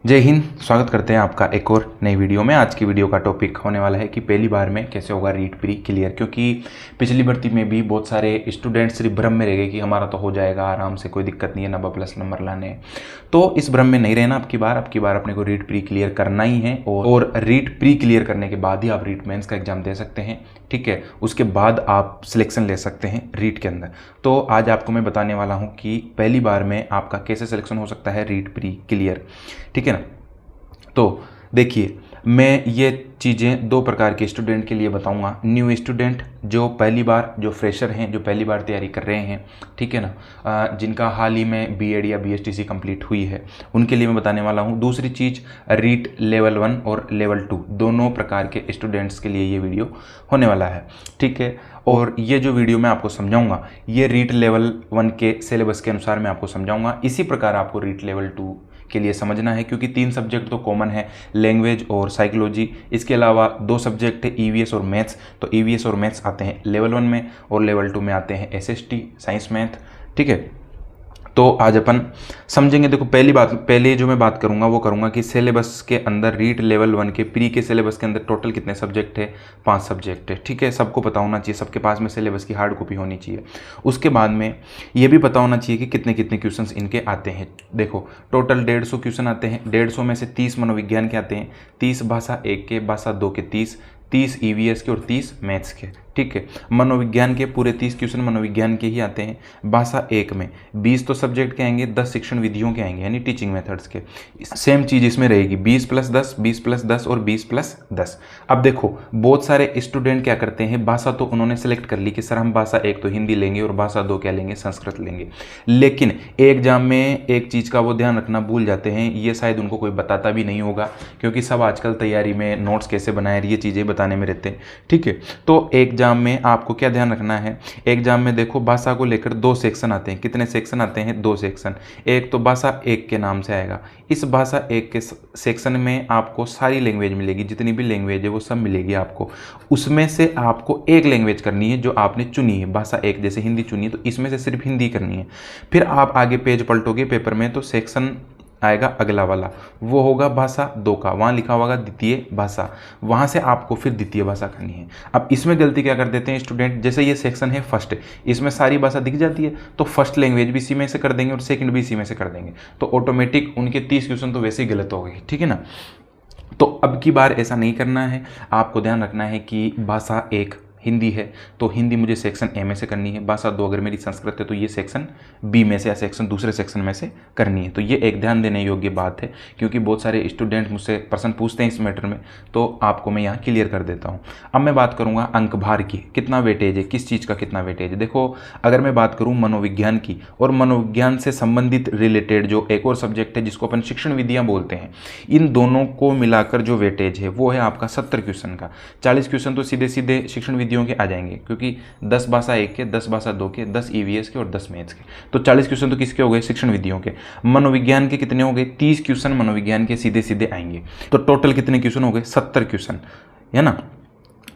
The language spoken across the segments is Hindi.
जय हिंद। स्वागत करते हैं आपका एक और नई वीडियो में। आज की वीडियो का टॉपिक होने वाला है कि पहली बार में कैसे होगा रीट प्री क्लियर, क्योंकि पिछली भर्ती में भी बहुत सारे स्टूडेंट सिर्फ भ्रम में रह गए कि हमारा तो हो जाएगा आराम से, कोई दिक्कत नहीं है, 90+ नंबर लाने। तो इस भ्रम में नहीं रहना। अब की बार अपने को रीट प्री क्लियर करना ही है और रीट प्री क्लियर करने के बाद ही आप रीट मेंस का एग्जाम दे सकते हैं। ठीक है, उसके बाद आप सिलेक्शन ले सकते हैं रीट के अंदर। तो आज आपको मैं बताने वाला हूं कि पहली बार में आपका कैसे सिलेक्शन हो सकता है रीट प्री क्लियर। ठीक है ना। तो देखिए, मैं ये चीज़ें दो प्रकार के स्टूडेंट के लिए बताऊंगा। न्यू स्टूडेंट जो पहली बार, जो फ्रेशर हैं, जो पहली बार तैयारी कर रहे हैं, ठीक है ना, जिनका हाल ही में बीएड या बीएसटीसी कंप्लीट हुई है, उनके लिए मैं बताने वाला हूं। दूसरी चीज़, रीट लेवल 1 और लेवल 2 दोनों प्रकार के स्टूडेंट्स के लिए ये वीडियो होने वाला है। ठीक है, और ये जो वीडियो मैं आपको समझाऊंगा ये रीट लेवल 1 के सिलेबस के अनुसार मैं आपको समझाऊंगा। इसी प्रकार आपको रीट लेवल 2 के लिए समझना है, क्योंकि 3 सब्जेक्ट तो कॉमन है, लैंग्वेज और साइकोलॉजी। इसके अलावा 2 सब्जेक्ट है ईवीएस और मैथ्स। तो ईवीएस और मैथ्स आते हैं लेवल 1 में और लेवल 2 में आते हैं एसएसटी, साइंस मैथ। ठीक है, तो आज अपन समझेंगे। देखो, पहले जो मैं बात करूंगा वो करूंगा कि सिलेबस के अंदर रीट लेवल 1 के प्री के सिलेबस के अंदर टोटल कितने सब्जेक्ट है। 5 सब्जेक्ट है। ठीक है, सबको पता होना चाहिए, सबके पास में सिलेबस की हार्ड कॉपी होनी चाहिए। उसके बाद में ये भी पता होना चाहिए कि कितने कितने क्वेश्चंस इनके आते हैं। देखो, टोटल 150 क्वेश्चन आते हैं। 150 में से 30 मनोविज्ञान के आते हैं, 30 भाषा 1 के, भाषा 2 के 30 ईवीएस के और 30 मैथ्स के। ठीक है, मनोविज्ञान के पूरे 30 क्वेश्चन मनोविज्ञान के ही आते हैं। भाषा 1 में 20 तो सब्जेक्ट के आएंगे, 10 शिक्षण विधियों के आएंगे, यानी टीचिंग मेथड्स के। सेम चीज़ इसमें रहेगी, 20+10, 20+10 और 20+10। अब देखो, बहुत सारे स्टूडेंट क्या करते हैं, भाषा तो उन्होंने सेलेक्ट कर ली कि सर हम भाषा 1 तो हिंदी लेंगे और भाषा 2 क्या लेंगे, संस्कृत लेंगे। लेकिन एग्जाम में एक चीज़ का वो ध्यान रखना भूल जाते हैं, ये शायद उनको कोई बताता भी नहीं होगा, क्योंकि सब आजकल तैयारी में नोट्स कैसे बनाए ये चीज़ें बताने में रहते हैं। ठीक है, तो एग्जाम में आपको क्या ध्यान रखना है, एग्जाम में देखो भाषा को लेकर 2 सेक्शन आते हैं। कितने सेक्शन आते हैं? 2 सेक्शन। एक तो भाषा 1 के नाम से आएगा। इस भाषा 1 के सेक्शन में आपको सारी लैंग्वेज मिलेगी, जितनी भी लैंग्वेज है वो सब मिलेगी आपको। उसमें से आपको एक लैंग्वेज करनी है जो आपने चुनी है। भाषा 1 जैसे हिंदी चुनी है तो इसमें से सिर्फ हिंदी करनी है। फिर आप आगे पेज पलटोगे पेपर में तो सेक्शन आएगा अगला वाला, वो होगा भाषा 2 का। वहाँ लिखा होगा द्वितीय भाषा, वहाँ से आपको फिर द्वितीय भाषा करनी है। अब इसमें गलती क्या कर देते हैं स्टूडेंट, जैसे ये सेक्शन है फर्स्ट, इसमें सारी भाषा दिख जाती है तो फर्स्ट लैंग्वेज भी इसी में से कर देंगे और सेकंड भी इसी में से कर देंगे, तो ऑटोमेटिक उनके 30 क्वेश्चन तो वैसे ही गलत हो गए। ठीक है ना। तो अब की बार ऐसा नहीं करना है, आपको ध्यान रखना है कि भाषा 1 हिंदी है तो हिंदी मुझे सेक्शन ए में से करनी है। भाषा 2 अगर मेरी संस्कृत है तो ये सेक्शन बी में से या सेक्शन दूसरे सेक्शन में से करनी है। तो ये एक ध्यान देने योग्य बात है, क्योंकि बहुत सारे स्टूडेंट मुझसे प्रश्न पूछते हैं इस मैटर में, तो आपको मैं यहाँ क्लियर कर देता हूँ। अब मैं बात करूँगा अंक भार की, कितना वेटेज है, किस चीज़ का कितना वेटेज है। देखो, अगर मैं बात करूँ मनोविज्ञान की और मनोविज्ञान से संबंधित रिलेटेड जो एक और सब्जेक्ट है जिसको अपन शिक्षण विधियाँ बोलते हैं, इन दोनों को मिलाकर जो वेटेज है वो है आपका 70 क्वेश्चन का। 40 क्वेश्चन तो सीधे सीधे शिक्षण विधियों के आ जाएंगे, क्योंकि 10 भाषा 1 के, 10 भाषा 2 के, 10 ईवीएस के और 10 मैथ्स के। तो 40 क्वेश्चन तो किसके हो गए? शिक्षण विधियों के। मनोविज्ञान के कितने हो गए? 30 क्वेश्चन मनोविज्ञान के सीधे सीधे आएंगे। तो टोटल कितने क्वेश्चन हो गए? 70 क्वेश्चन, है ना।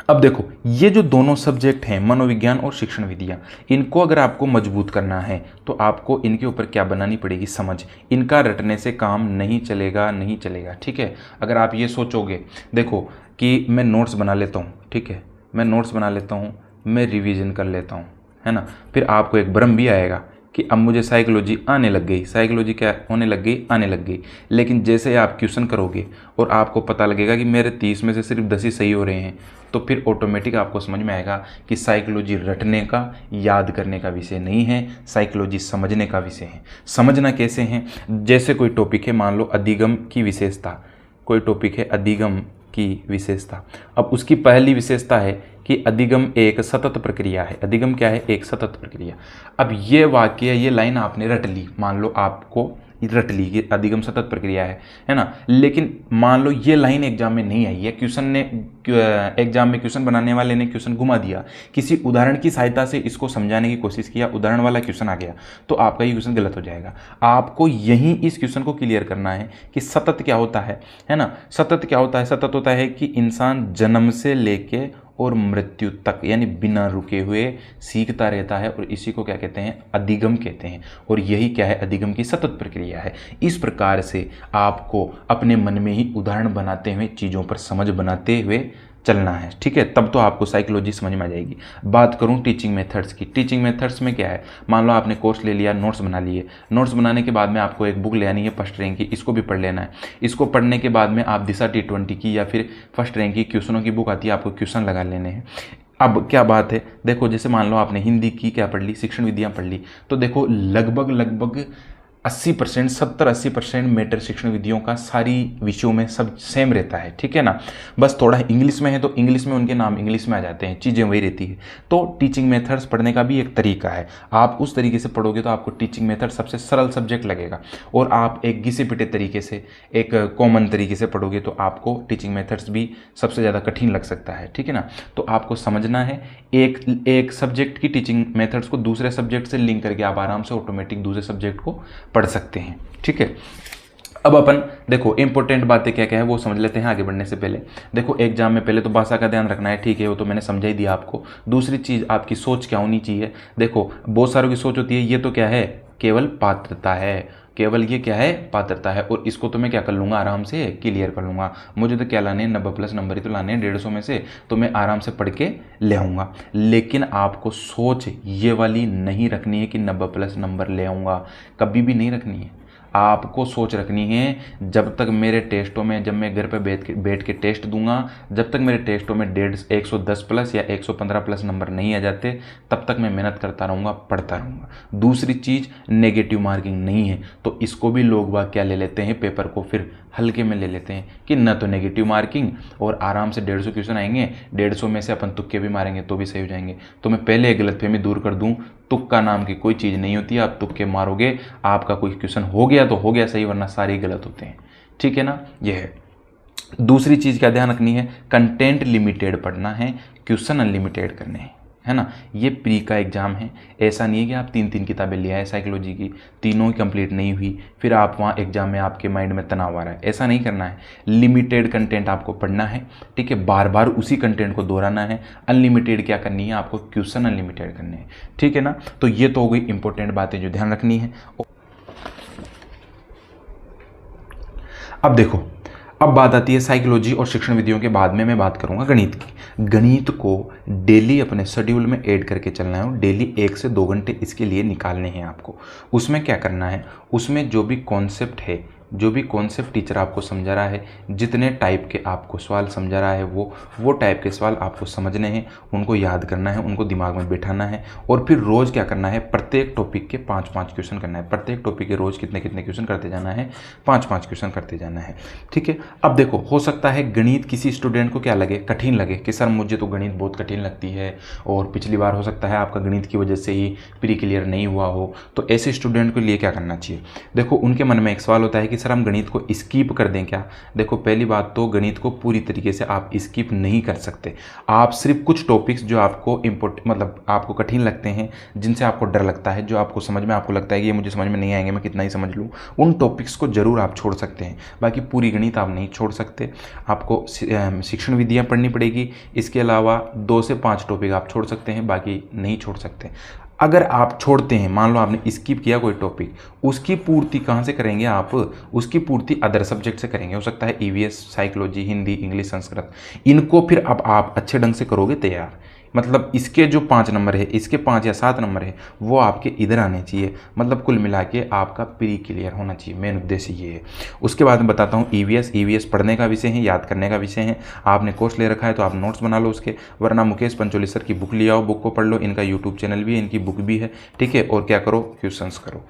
अब देखो, ये जो दोनों सब्जेक्ट हैं मनोविज्ञान और शिक्षण विधियाँ, इनको अगर आपको मजबूत करना है तो आपको इनके ऊपर क्या बनानी पड़ेगी? समझ। इनका रटने से काम नहीं चलेगा, नहीं चलेगा। ठीक है, अगर आप ये सोचोगे, देखो कि मैं नोट्स बना लेता हूँ, ठीक है, मैं नोट्स बना लेता हूँ, मैं रिवीजन कर लेता हूँ, है ना, फिर आपको एक भ्रम भी आएगा कि अब मुझे साइकोलॉजी आने लग गई। साइकोलॉजी क्या होने लग गई? आने लग गई। लेकिन जैसे आप क्वेश्चन करोगे और आपको पता लगेगा कि मेरे 30 में से सिर्फ 10 ही सही हो रहे हैं, तो फिर ऑटोमेटिक आपको समझ में आएगा कि साइकोलॉजी रटने का, याद करने का विषय नहीं है, साइकोलॉजी समझने का विषय है। समझना कैसे है? जैसे कोई टॉपिक है, मान लो अधिगम की विशेषता, कोई टॉपिक है अधिगम की विशेषता। अब उसकी पहली विशेषता है कि अधिगम एक सतत प्रक्रिया है। अधिगम क्या है? एक सतत प्रक्रिया। अब ये वाक्य, ये लाइन आपने रट ली, मान लो आपको रट ली कि अधिगम सतत प्रक्रिया है ना। लेकिन मान लो ये लाइन एग्जाम में नहीं आई है, क्वेश्चन ने, एग्जाम में क्वेश्चन बनाने वाले ने क्वेश्चन घुमा दिया, किसी उदाहरण की सहायता से इसको समझाने की कोशिश किया, उदाहरण वाला क्वेश्चन आ गया, तो आपका ये क्वेश्चन गलत हो जाएगा। आपको यहीं इस क्वेश्चन को क्लियर करना है कि सतत क्या होता है ना। सतत क्या होता है? सतत होता है कि इंसान जन्म से लेके और मृत्यु तक, यानी बिना रुके हुए सीखता रहता है, और इसी को क्या कहते हैं, अधिगम कहते हैं। और यही क्या है, अधिगम की सतत प्रक्रिया है। इस प्रकार से आपको अपने मन में ही उदाहरण बनाते हुए, चीज़ों पर समझ बनाते हुए चलना है, ठीक है। तब तो आपको साइकोलॉजी समझ में आ जाएगी। बात करूं टीचिंग मेथड्स की, टीचिंग मेथड्स में क्या है, मान लो आपने कोर्स ले लिया, नोट्स बना लिए, नोट्स बनाने के बाद में आपको एक बुक ले आनी है फर्स्ट रैंक की, इसको भी पढ़ लेना है। इसको पढ़ने के बाद में आप दिशा T20 की या फिर फर्स्ट रैंक की क्वेश्चनों की बुक आती है, आपको क्वेश्चन लगा लेने हैं। अब क्या बात है, देखो जैसे मान लो आपने हिंदी की क्या पढ़ ली, शिक्षण विधियाँ पढ़ ली, तो देखो लगभग 80%, 70-80% मैटर शिक्षण विधियों का सारी विषयों में सब सेम रहता है, ठीक है ना। बस थोड़ा इंग्लिश में है तो इंग्लिश में उनके नाम इंग्लिश में आ जाते हैं, चीज़ें वही रहती है। तो टीचिंग मेथड्स पढ़ने का भी एक तरीका है। आप उस तरीके से पढ़ोगे तो आपको टीचिंग मेथड सबसे सरल सब्जेक्ट लगेगा, और आप एक घिसे पिटे तरीके से, एक कॉमन तरीके से पढ़ोगे तो आपको टीचिंग मेथड्स भी सबसे ज़्यादा कठिन लग सकता है, ठीक है ना। तो आपको समझना है, एक सब्जेक्ट की टीचिंग मेथड्स को दूसरे सब्जेक्ट से लिंक करके आप आराम से ऑटोमेटिक दूसरे सब्जेक्ट को पढ़ सकते हैं, ठीक है। अब अपन देखो इंपॉर्टेंट बातें क्या क्या है वो समझ लेते हैं आगे बढ़ने से पहले। देखो एग्जाम में पहले तो भाषा का ध्यान रखना है, ठीक है, वो तो मैंने समझा ही दिया आपको। दूसरी चीज़ आपकी सोच क्या होनी चाहिए। देखो बहुत सारों की सोच होती है ये तो क्या है, केवल पात्रता है, केवल ये क्या है, पात्रता है, और इसको तो मैं क्या कर लूँगा, आराम से क्लियर कर लूँगा। मुझे तो क्या लाने हैं, 90+ नंबर ही तो लाने हैं 150 में से, तो मैं आराम से पढ़ के ले आऊँगा। लेकिन आपको सोच ये वाली नहीं रखनी है कि 90+ नंबर ले आऊँगा, कभी भी नहीं रखनी है। आपको सोच रखनी है जब तक मेरे टेस्टों में, जब मैं घर पे बैठ के टेस्ट दूंगा, जब तक मेरे टेस्टों में 110+ या 115+ नंबर नहीं आ जाते, तब तक मैं मेहनत करता रहूँगा, पढ़ता रहूँगा। दूसरी चीज़ नेगेटिव मार्किंग नहीं है, तो इसको भी लोग बाग क्या ले लेते हैं, पेपर को फिर हल्के में ले लेते हैं कि न तो नेगेटिव मार्किंग, और आराम से 150 क्वेश्चन आएंगे, 150 में से अपन तुक्के भी मारेंगे तो भी सही हो जाएंगे। तो मैं पहले एक गलतफहमी दूर कर दूं, तुक्का नाम की कोई चीज़ नहीं होती है। आप तुक्के मारोगे, आपका कोई क्वेश्चन हो गया तो हो गया सही, वरना सारे गलत होते हैं, ठीक है ना। यह है। दूसरी चीज़ क्या ध्यान रखनी है, कंटेंट लिमिटेड पढ़ना है, क्वेश्चन अनलिमिटेड करने हैं, है ना। ये प्री का एग्जाम है, ऐसा नहीं है कि आप 3 किताबें ले आए साइकोलॉजी की, तीनों ही कंप्लीट नहीं हुई, फिर आप वहाँ एग्जाम में आपके माइंड में तनाव आ रहा है, ऐसा नहीं करना है। लिमिटेड कंटेंट आपको पढ़ना है, ठीक है, बार बार उसी कंटेंट को दोहराना है। अनलिमिटेड क्या करनी है, आपको क्वेश्चन अनलिमिटेड करने हैं, ठीक है ना। तो ये तो हो गई इंपॉर्टेंट बातें जो ध्यान रखनी है। अब देखो, अब बात आती है साइकोलॉजी और शिक्षण विधियों के बाद में मैं बात करूंगा गणित की। गणित को डेली अपने शेड्यूल में ऐड करके चलना है, और डेली 1 से 2 घंटे इसके लिए निकालने हैं आपको। उसमें क्या करना है, उसमें जो भी कॉन्सेप्ट है, जो भी कॉन्सेप्ट टीचर आपको समझा रहा है, जितने टाइप के आपको सवाल समझा रहा है, वो टाइप के सवाल आपको समझने हैं, उनको याद करना है, उनको दिमाग में बिठाना है, और फिर रोज़ क्या करना है, प्रत्येक टॉपिक के 5-5 क्वेश्चन करना है। प्रत्येक टॉपिक के रोज़ कितने क्वेश्चन करते जाना है, 5-5 क्वेश्चन करते जाना है, ठीक है। अब देखो, हो सकता है गणित किसी स्टूडेंट को क्या लगे, कठिन लगे कि सर मुझे तो गणित बहुत कठिन लगती है, और पिछली बार हो सकता है आपका गणित की वजह से ही प्री क्लियर नहीं हुआ हो। तो ऐसे स्टूडेंट के लिए क्या करना चाहिए, देखो उनके मन में एक सवाल होता है कि सर हम गणित को स्किप कर दें क्या। देखो पहली बात तो गणित को पूरी तरीके से आप स्किप नहीं कर सकते। आप सिर्फ कुछ टॉपिक्स जो आपको मतलब आपको कठिन लगते हैं, जिनसे आपको डर लगता है, जो आपको समझ में आपको लगता है कि ये मुझे समझ में नहीं आएंगे, मैं कितना ही समझ लूँ, उन टॉपिक्स को जरूर आप छोड़ सकते हैं। बाकी पूरी गणित आप नहीं छोड़ सकते। आपको शिक्षण विधियाँ पढ़नी पड़ेगी, इसके अलावा 2 से 5 टॉपिक आप छोड़ सकते हैं, बाकी नहीं छोड़ सकते। अगर आप छोड़ते हैं, मान लो आपने स्किप किया कोई टॉपिक, उसकी पूर्ति कहाँ से करेंगे आप, उसकी पूर्ति अदर सब्जेक्ट से करेंगे। हो सकता है EVS, psychology, Hindi, English, Sanskrit, इनको फिर अब आप अच्छे ढंग से करोगे तैयार। मतलब इसके जो 5 नंबर है, इसके 5 या 7 नंबर है, वो आपके इधर आने चाहिए। मतलब कुल मिला के आपका प्री क्लियर होना चाहिए, मेन उद्देश्य ये है। उसके बाद मैं बताता हूँ ईवीएस पढ़ने का विषय है, याद करने का विषय है। आपने कोर्स ले रखा है तो आप नोट्स बना लो उसके, वरना मुकेश पंचोली सर की बुक ले आओ, बुक को पढ़ लो। इनका यूट्यूब चैनल भी है, इनकी बुक भी है, ठीक है। और क्या करो, क्वेश्चंस करो।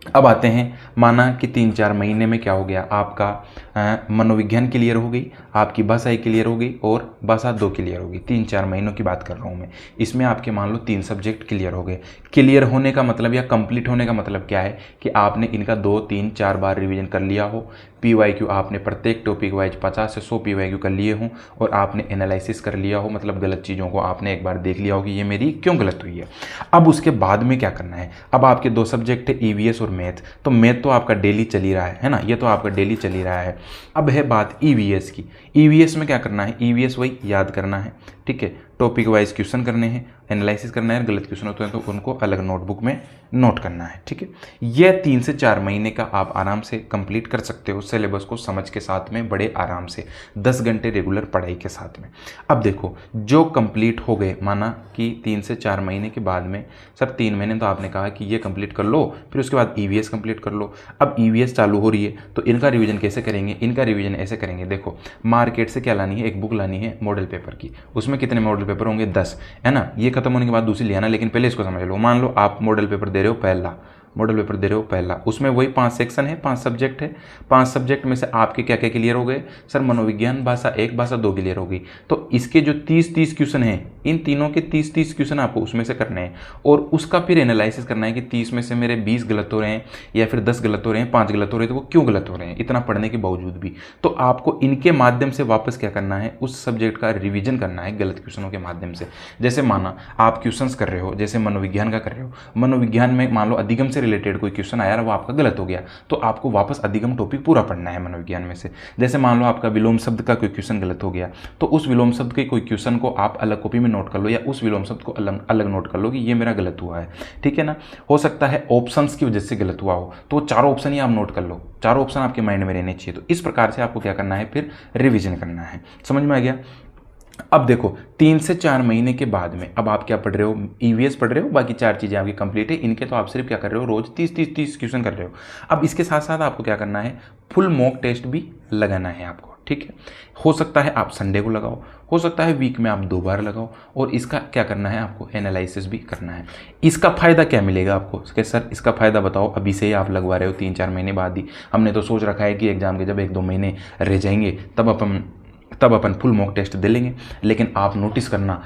अब आते हैं, माना कि 3-4 महीने में क्या हो गया, आपका मनोविज्ञान क्लियर हो गई, आपकी भाषा क्लियर हो गई, और भाषा 2 क्लियर हो गई। 3-4 महीनों की बात कर रहा हूँ मैं। इसमें आपके मान लो 3 सब्जेक्ट क्लियर हो गए। क्लियर होने का मतलब या कंप्लीट होने का मतलब क्या है कि आपने इनका 2-3-4 बार रिवीजन कर लिया हो, PYQ आपने प्रत्येक टॉपिक वाइज 50 से 100 PYQ कर लिए हों और आपने एनालिसिस कर लिया हो, मतलब गलत चीज़ों को आपने एक बार देख लिया हो कि ये मेरी क्यों गलत हुई है। अब उसके बाद में क्या करना है, अब आपके दो सब्जेक्ट है EVS और मैथ, तो मैथ तो आपका डेली चल ही रहा है ना, ये तो आपका डेली चल ही रहा है। अब है बात EVS की। EVS में क्या करना है, EVS वही याद करना है, ठीक है, टॉपिक वाइज क्वेश्चन करने हैं, एनालिसिस करना है, गलत क्वेश्चन होते हैं तो उनको अलग नोटबुक में नोट करना है, ठीक है। ये 3 से 4 महीने का आप आराम से कंप्लीट कर सकते हो सिलेबस को समझ के साथ में, बड़े आराम से 10 घंटे रेगुलर पढ़ाई के साथ में। अब देखो जो कंप्लीट हो गए, माना कि 3 से 4 महीने के बाद में सर 3 महीने तो आपने कहा कि ये कंप्लीट कर लो, फिर उसके बाद EVS कंप्लीट कर लो। अब EVS चालू हो रही है तो इनका रिवीजन कैसे करेंगे, इनका रिवीजन ऐसे करेंगे, देखो मार्केट से क्या लानी है, एक बुक लानी है मॉडल पेपर की, उसमें कितने मॉडल पेपर होंगे, 10 है ना, ये खत्म होने के बाद दूसरी ले आना। लेकिन पहले इसको समझ लो, मान लो आप मॉडल पेपर दे रहे हो पहला, मॉडल पेपर दे रहे हो पहला, उसमें वही 5 सेक्शन है, 5 सब्जेक्ट है, 5 सब्जेक्ट में से आपके क्या क्या क्लियर हो गए, सर मनोविज्ञान भाषा 1 भाषा 2 क्लियर हो गई, तो इसके जो 30 क्वेश्चन हैं, इन तीनों के 30 क्वेश्चन आपको उसमें से करने हैं और उसका फिर एनालिसिस करना है कि 30 में से मेरे 20 गलत हो रहे हैं या फिर 10 गलत हो रहे हैं, 5 गलत हो रहे हैं, तो वो क्यों गलत हो रहे हैं इतना पढ़ने के बावजूद भी। तो आपको इनके माध्यम से वापस क्या करना है, उस सब्जेक्ट का रिविजन करना है गलत क्वेश्चनों के माध्यम से। जैसे माना आप क्वेश्चंस कर रहे हो, जैसे मनोविज्ञान का कर रहे हो, मनोविज्ञान में मान लो अधिगम से रिलेटेड कोई क्वेश्चन आया, वो आपका गलत हो गया, तो आपको वापस अधिगम टॉपिक पूरा पढ़ना है मनोविज्ञान में से। जैसे मान लो आपका विलोम शब्द का कोई क्वेश्चन गलत हो गया, तो उस विलोम शब्द के कोई क्वेश्चन को आप अलग कॉपी में नोट कर लो या उस विलोम शब्द को अलग अलग नोट कर लो कि ये मेरा गलत हुआ है, ठीक है ना। हो सकता है ऑप्शंस की वजह से गलत हुआ हो, तो चारों ऑप्शन ही आप नोट कर लो, चारों ऑप्शन आपके माइंड में रहने चाहिए। तो इस प्रकार से आपको क्या करना है, फिर रिविजन करना है। समझ में आ गया। अब देखो 3 से 4 महीने के बाद में अब आप क्या पढ़ रहे हो, EVS पढ़ रहे हो, बाकी 4 चीज़ें आपकी कंप्लीट है, इनके तो आप सिर्फ क्या कर रहे हो, रोज 30 क्वेश्चन कर रहे हो। अब इसके साथ साथ आपको क्या करना है, फुल मॉक टेस्ट भी लगाना है आपको, ठीक है। हो सकता है आप संडे को लगाओ, हो सकता है वीक में आप 2 बार लगाओ, और इसका क्या करना है, आपको एनालिसिस भी करना है। इसका फ़ायदा क्या मिलेगा आपको कि सर इसका फ़ायदा बताओ, अभी से ही आप लगवा रहे हो, 3-4 महीने बाद ही, हमने तो सोच रखा है कि एग्जाम के जब 1-2 महीने रह जाएंगे तब अपन फुल मॉक टेस्ट दे लेंगे। लेकिन आप नोटिस करना,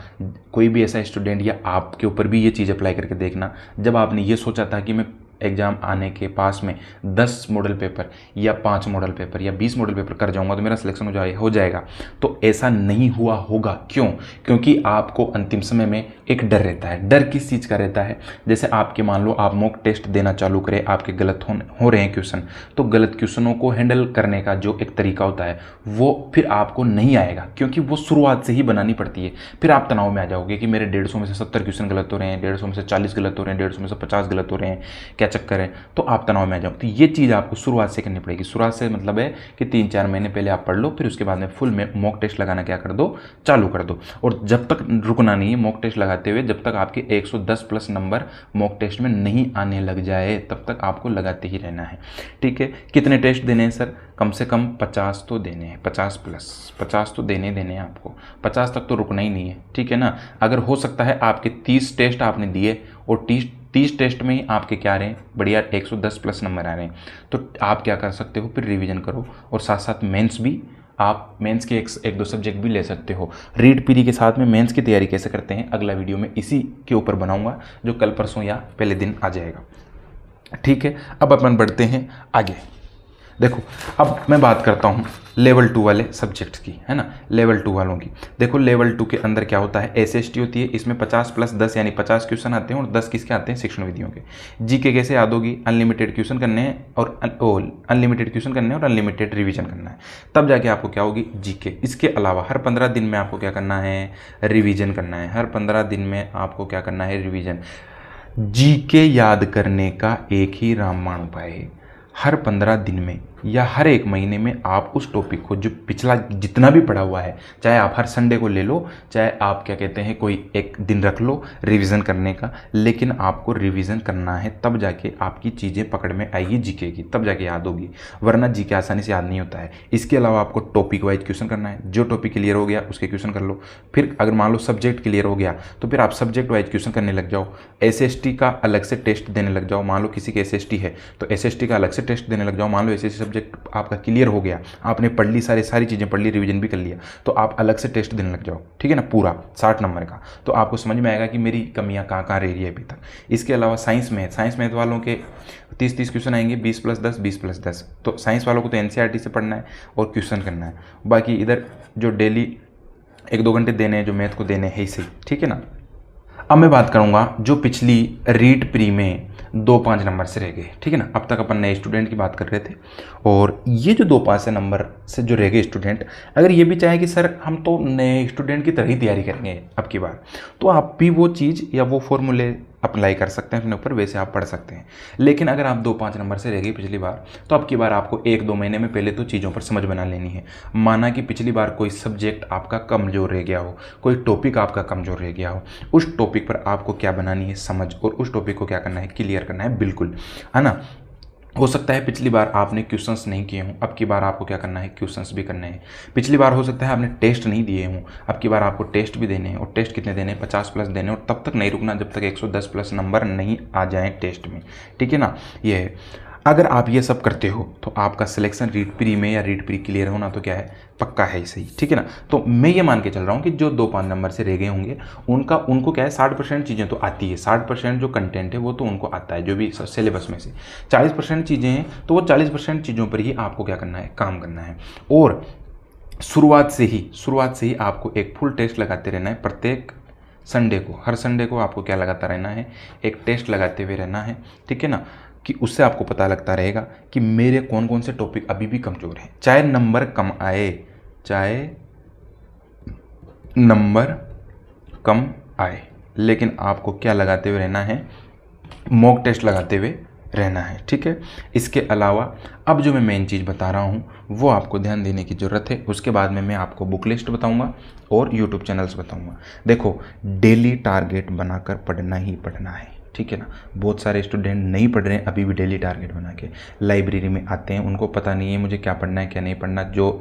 कोई भी ऐसा स्टूडेंट या आपके ऊपर भी ये चीज़ अप्लाई करके देखना, जब आपने ये सोचा था कि मैं एग्ज़ाम आने के पास में 10 मॉडल पेपर या 5 मॉडल पेपर या 20 मॉडल पेपर कर जाऊंगा तो मेरा सिलेक्शन हो जाएगा, तो ऐसा नहीं हुआ होगा। क्यों? क्योंकि आपको अंतिम समय में एक डर रहता है। डर किस चीज़ का रहता है, जैसे आपके मान लो आप मॉक टेस्ट देना चालू करें, आपके गलत हो रहे हैं क्वेश्चन, तो गलत क्वेश्चनों को हैंडल करने का जो एक तरीका होता है वो फिर आपको नहीं आएगा, क्योंकि वो शुरुआत से ही बनानी पड़ती है। फिर आप तनाव में आ जाओगे कि मेरे 150 में से 70 क्वेश्चन गलत हो रहे हैं, 150 में से 40 गलत हो रहे हैं, 150 में से 50 गलत हो रहे हैं, क्या चक्कर है, तो आप तनाव में आ जाओ। तो ये चीज़ आपको शुरुआत से करनी पड़ेगी। शुरुआत से मतलब है कि 3-4 महीने पहले आप पढ़ लो, फिर उसके बाद में फुल में मॉक टेस्ट लगाना क्या कर दो, चालू कर दो। और जब तक रुकना नहीं है मॉक टेस्ट लगाते हुए, जब तक आपके 110 प्लस नंबर मॉक टेस्ट में नहीं आने लग जाए तब तक आपको लगाते ही रहना है, ठीक है। कितने टेस्ट देने हैं सर, कम से कम 50 तो देने हैं, 50 प्लस 50 तो देने हैं आपको, 50 तक तो रुकना ही नहीं है, ठीक है ना। अगर हो सकता है आपके 30 टेस्ट आपने दिए और 30 टेस्ट में ही आपके क्या रहे हैं, बढ़िया 110 प्लस नंबर आ रहे हैं, तो आप क्या कर सकते हो, फिर रिवीजन करो और साथ साथ मेंस भी, आप मेंस के एक दो सब्जेक्ट भी ले सकते हो। रीड पीरी के साथ में मेंस की तैयारी कैसे करते हैं अगला वीडियो में इसी के ऊपर बनाऊंगा, जो कल परसों या पहले दिन आ जाएगा, ठीक है। अब अपन बढ़ते हैं आगे। देखो अब मैं बात करता हूँ लेवल 2 वाले सब्जेक्ट्स की, है ना, लेवल 2 वालों की। देखो लेवल 2 के अंदर क्या होता है, SST होती है, इसमें 50 प्लस 10 यानी 50 क्वेश्चन आते हैं और 10 किसके आते हैं, शिक्षण विधियों के। GK कैसे याद होगी, अनलिमिटेड क्वेश्चन करने हैं और अनलिमिटेड रिवीजन करना है, तब जाके आपको क्या होगी, GK। इसके अलावा हर 15 दिन में आपको क्या करना है, रिवीजन करना है। हर 15 दिन में आपको क्या करना है, रिवीजन। GK याद करने का एक ही रामबाण उपाय है, हर 15 दिन में या हर 1 महीने में आप उस टॉपिक को जो पिछला जितना भी पढ़ा हुआ है, चाहे आप हर संडे को ले लो, चाहे आप क्या कहते हैं कोई एक दिन रख लो रिवीजन करने का, लेकिन आपको रिवीजन करना है, तब जाके आपकी चीज़ें पकड़ में आएगी GK की, तब जाके याद होगी, वरना GK आसानी से याद नहीं होता है। इसके अलावा आपको टॉपिक वाइज क्वेश्चन करना है, जो टॉपिक क्लियर हो गया उसके क्वेश्चन कर लो। फिर अगर मान लो सब्जेक्ट क्लियर हो गया तो फिर आप सब्जेक्ट वाइज क्वेश्चन करने लग जाओ। SST का अलग से टेस्ट देने लग जाओ, मान लो किसी के SST है तो SST का अलग से टेस्ट देने लग जाओ। मान लो SST सब्जेक्ट आपका क्लियर हो गया, आपने पढ़ ली, सारी चीज़ें पढ़ ली, रिवीजन भी कर लिया, तो आप अलग से टेस्ट देने लग जाओ, ठीक है ना, पूरा 60 नंबर का, तो आपको समझ में आएगा कि मेरी कमियां कहाँ रह रही है अभी तक। इसके अलावा साइंस मैथ वालों के 30 क्वेश्चन आएंगे, 20+10 20+10। तो साइंस वालों को तो एनसीईआरटी से पढ़ना है और क्वेश्चन करना है, बाकी इधर जो डेली 1-2 घंटे देने हैं जो मैथ को देने हैं ही, ठीक है ना। अब मैं बात करूंगा जो पिछली रीट प्री में 2-5 नंबर से रह गए, ठीक है ना। अब तक अपन नए स्टूडेंट की बात कर रहे थे, और ये जो 2-5 नंबर से जो रह गए स्टूडेंट, अगर ये भी चाहे कि सर हम तो नए स्टूडेंट की तरह ही तैयारी करेंगे अब की बार, तो आप भी वो चीज़ या वो फॉर्मूले अप्लाई कर सकते हैं अपने ऊपर, वैसे आप पढ़ सकते हैं। लेकिन अगर आप 2-5 नंबर से रह गई पिछली बार, तो अब की बार आपको 1-2 महीने में पहले तो चीज़ों पर समझ बना लेनी है। माना कि पिछली बार कोई सब्जेक्ट आपका कमज़ोर रह गया हो, कोई टॉपिक आपका कमज़ोर रह गया हो, उस टॉपिक पर आपको क्या बनानी है समझ, और उस टॉपिक को क्या करना है, क्लियर करना है, बिल्कुल, है ना। हो सकता है पिछली बार आपने क्वेश्चंस नहीं किए हों, अब की बार आपको क्या करना है, क्वेश्चंस भी करने हैं। पिछली बार हो सकता है आपने टेस्ट नहीं दिए हों, अब की बार आपको टेस्ट भी देने हैं, और टेस्ट कितने देने हैं, 50+ देने, और तब तक नहीं रुकना जब तक 110+ नंबर नहीं आ जाएं टेस्ट में, ठीक है ना। ये है, अगर आप ये सब करते हो तो आपका सिलेक्शन रीट प्री में या रीट प्री क्लियर होना तो क्या है, पक्का है ही सही, ठीक है ना। तो मैं ये मान के चल रहा हूँ कि जो 2-5 नंबर से रह गए होंगे उनको क्या है, 60% चीज़ें तो आती है, 60% जो कंटेंट है वो तो उनको आता है, जो भी सिलेबस में से 40% चीज़ें हैं, तो वो 40% चीज़ों पर ही आपको क्या करना है, काम करना है। और शुरुआत से ही आपको एक फुल टेस्ट लगाते रहना है, प्रत्येक संडे को, हर संडे को आपको क्या लगाता रहना है, एक टेस्ट लगाते हुए रहना है, ठीक है ना। कि उससे आपको पता लगता रहेगा कि मेरे कौन कौन से टॉपिक अभी भी कमज़ोर हैं, चाहे नंबर कम आए, लेकिन आपको क्या लगाते हुए रहना है, मॉक टेस्ट लगाते हुए रहना है, ठीक है। इसके अलावा अब जो मैं मेन चीज़ बता रहा हूँ वो आपको ध्यान देने की ज़रूरत है। उसके बाद में मैं आपको बुक लिस्ट बताऊँगा और यूट्यूब चैनल्स बताऊँगा। देखो, डेली टारगेट बनाकर पढ़ना ही पढ़ना है, ठीक है ना। बहुत सारे स्टूडेंट नहीं पढ़ रहे हैं अभी भी डेली टारगेट बना के, लाइब्रेरी में आते हैं, उनको पता नहीं है मुझे क्या पढ़ना है क्या नहीं पढ़ना, जो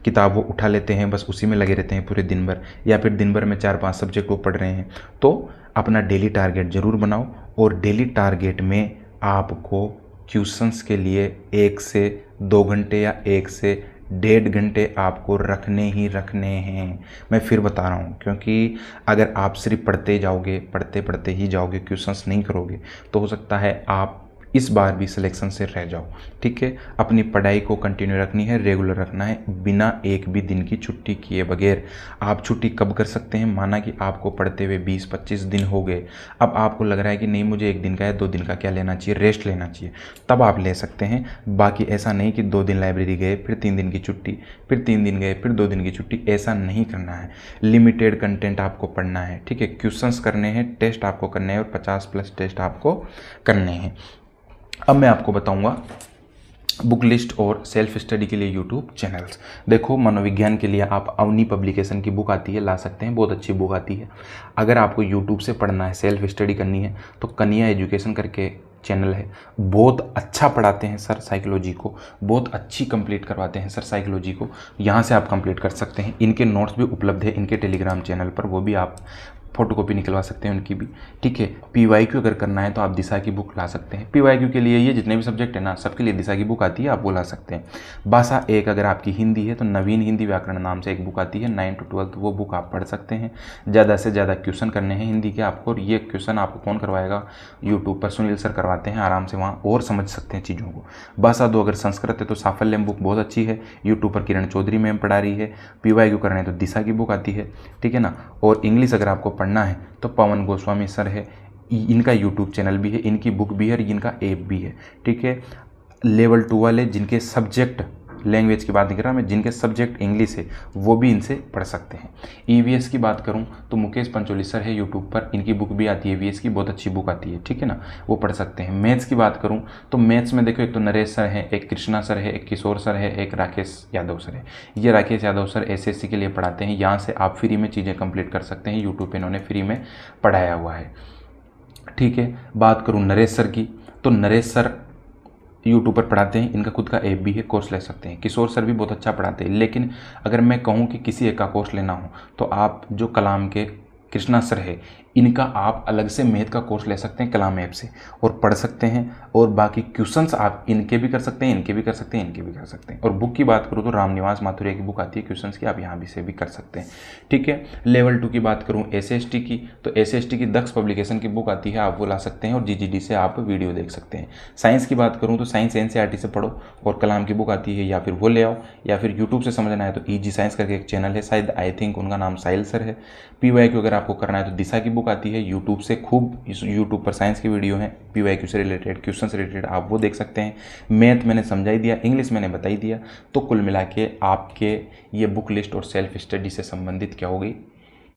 किताब वो उठा लेते हैं बस उसी में लगे रहते हैं पूरे दिन भर, या फिर दिन भर में 4-5 सब्जेक्ट वो पढ़ रहे हैं। तो अपना डेली टारगेट ज़रूर बनाओ, और डेली टारगेट में आपको क्वेश्चंस के लिए 1 से 2 घंटे या 1 से 1.5 घंटे आपको रखने ही रखने हैं। मैं फिर बता रहा हूँ, क्योंकि अगर आप सिर्फ पढ़ते जाओगे, पढ़ते ही जाओगे, क्वेश्चंस नहीं करोगे, तो हो सकता है आप इस बार भी सिलेक्शन से रह जाओ, ठीक है। अपनी पढ़ाई को कंटिन्यू रखनी है, रेगुलर रखना है, बिना एक भी दिन की छुट्टी किए बगैर। आप छुट्टी कब कर सकते हैं, माना कि आपको पढ़ते हुए 20-25 दिन हो गए, अब आपको लग रहा है कि नहीं मुझे 1 दिन का या 2 दिन का क्या लेना चाहिए, रेस्ट लेना चाहिए, तब आप ले सकते हैं। बाकी ऐसा नहीं कि 2 दिन लाइब्रेरी गए फिर 3 दिन की छुट्टी, फिर 3 दिन गए फिर 2 दिन की छुट्टी, ऐसा नहीं करना है। लिमिटेड कंटेंट आपको पढ़ना है, ठीक है। क्वेश्चंस करने हैं, टेस्ट आपको करने हैं, और 50+ टेस्ट आपको करने हैं। अब मैं आपको बताऊंगा बुक लिस्ट और सेल्फ स्टडी के लिए यूट्यूब चैनल्स। देखो, मनोविज्ञान के लिए आप अवनी पब्लिकेशन की बुक आती है, ला सकते हैं, बहुत अच्छी बुक आती है। अगर आपको यूट्यूब से पढ़ना है, सेल्फ स्टडी करनी है, तो कन्या एजुकेशन करके चैनल है, बहुत अच्छा पढ़ाते हैं सर साइकोलॉजी को, बहुत अच्छी कंप्लीट करवाते हैं सर साइकोलॉजी को, यहाँ से आप कंप्लीट कर सकते हैं। इनके नोट्स भी उपलब्ध है इनके टेलीग्राम चैनल पर, वो भी आप फोटोकॉपी निकलवा सकते हैं उनकी भी, ठीक है। PYQ अगर करना है तो आप दिशा की बुक ला सकते हैं। PYQ के लिए ये जितने भी सब्जेक्ट है ना, सबके लिए दिशा की बुक आती है, आप वो ला सकते हैं। भाषा 1 अगर आपकी हिंदी है तो नवीन हिंदी व्याकरण नाम से एक बुक आती है 9 to 12, वो बुक आप पढ़ सकते हैं। ज़्यादा से ज़्यादा क्वेश्चन करने हैं हिंदी के आपको, और ये क्वेश्चन आपको कौन करवाएगा, यूट्यूब पर सुनील सर करवाते हैं, आराम से वहाँ और समझ सकते हैं चीज़ों को। भाषा 2 अगर संस्कृत है तो साफल्यम बुक बहुत अच्छी है, यूट्यूब पर किरण चौधरी मैम पढ़ा रही है। PYQ करना है तो दिशा की बुक आती है, ठीक है ना। और इंग्लिश अगर आपको पढ़ना है तो पवन गोस्वामी सर है, इनका यूट्यूब चैनल भी है, इनकी बुक भी है, और इनका ऐप भी है, ठीक है। लेवल 2 वाले जिनके सब्जेक्ट, लैंग्वेज की बात नहीं कर रहा मैं, जिनके सब्जेक्ट इंग्लिश है वो भी इनसे पढ़ सकते हैं। EVS की बात करूं तो मुकेश पंचोली सर है यूट्यूब पर, इनकी बुक भी आती है EVS की, बहुत अच्छी बुक आती है, ठीक है ना, वो पढ़ सकते हैं। मैथ्स की बात करूं तो मैथ्स में देखो, एक तो नरेश सर है, एक कृष्णा सर है, एक किशोर सर है, एक राकेश यादव सर है। ये राकेश यादव सर SSC के लिए पढ़ाते हैं, यहाँ से आप फ्री में चीज़ें कंप्लीट कर सकते हैं, यूट्यूब पर इन्होंने फ्री में पढ़ाया हुआ है, ठीक है। बात करूँ नरेश सर की, तो नरेश सर यूट्यूब पर पढ़ाते हैं, इनका खुद का ऐप भी है, कोर्स ले सकते हैं। किशोर सर भी बहुत अच्छा पढ़ाते हैं, लेकिन अगर मैं कहूँ कि किसी एक का कोर्स लेना हो तो आप जो कलाम के कृष्णा सर है, इनका आप अलग से मैथ का कोर्स ले सकते हैं कलाम ऐप से और पढ़ सकते हैं, और बाकी क्वेश्चंस आप इनके भी कर सकते हैं, इनके भी कर सकते हैं, इनके भी कर सकते हैं। और बुक की बात करूँ तो रामनिवास माथुरिया की बुक आती है क्वेश्चंस की, आप यहाँ भी से भी कर सकते हैं। ठीक है, लेवल 2 की बात करूँ SST की, तो SST की दक्ष पब्लिकेशन की बुक आती है, आप वो ला सकते हैं, और GGD से आप वीडियो देख सकते हैं। साइंस की बात करूँ तो साइंस NCERT से पढ़ो, और कलाम की बुक आती है, या फिर वो ले आओ, या फिर यूट्यूब से समझना है तो EG साइंस करके एक चैनल है, शायद आई थिंक उनका नाम साहिल सर है। PYQ अगर आपको करना है तो दिशा की बुक आती है यूट्यूब से, खूब यूट्यूब पर साइंस की वीडियो हैं PYQ से रिलेटेड, क्वेश्चन से रिलेटेड, आप वो देख सकते हैं। मैथ मैंने समझा ही दिया, इंग्लिश मैंने बता ही दिया। तो कुल मिला के आपके ये बुक लिस्ट और सेल्फ स्टडी से संबंधित क्या हो गई,